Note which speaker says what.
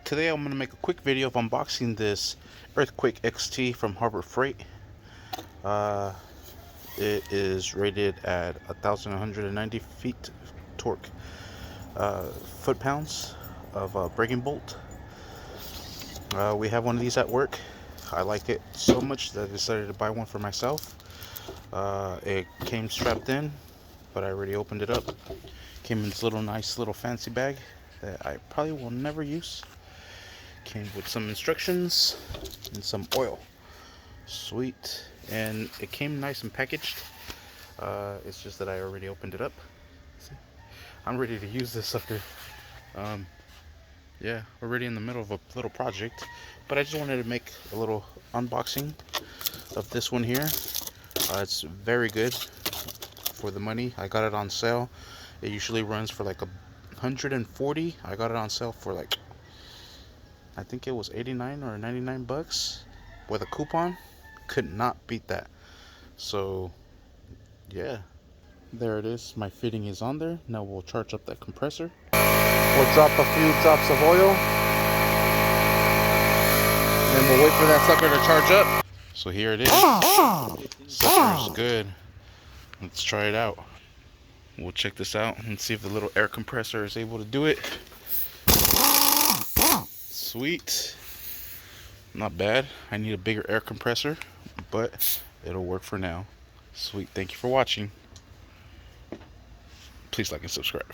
Speaker 1: Today I'm going to make a quick video of unboxing this Earthquake XT from Harbor Freight. It is rated at 1,190 feet torque, foot-pounds of braking bolt. We have one of these at work. I like it so much that I decided to buy one for myself. It came strapped in, but I already opened it up. Came in this nice little fancy bag that I probably will never use. Came with some instructions and some oil. Sweet. And it came nice and packaged. It's just that I already opened it up. See? I'm ready to use this sucker. Yeah, already in the middle of a little project, but I just wanted to make a little unboxing of this one here. It's very good for the money. I got it on sale. It usually runs for like 140. I got it on sale for like, I think it was 89 or 99 bucks with a coupon. Could not beat that. So yeah, there it is. My fitting is on there. Now we'll charge up that compressor. We'll drop a few drops of oil, and we'll wait for that sucker to charge up. So here it is. Sucker's good. Let's try it out. We'll check this out and see if the little air compressor is able to do it. Sweet. Not bad. I need a bigger air compressor, but it'll work for now. Sweet. Thank you for watching. Please like and subscribe.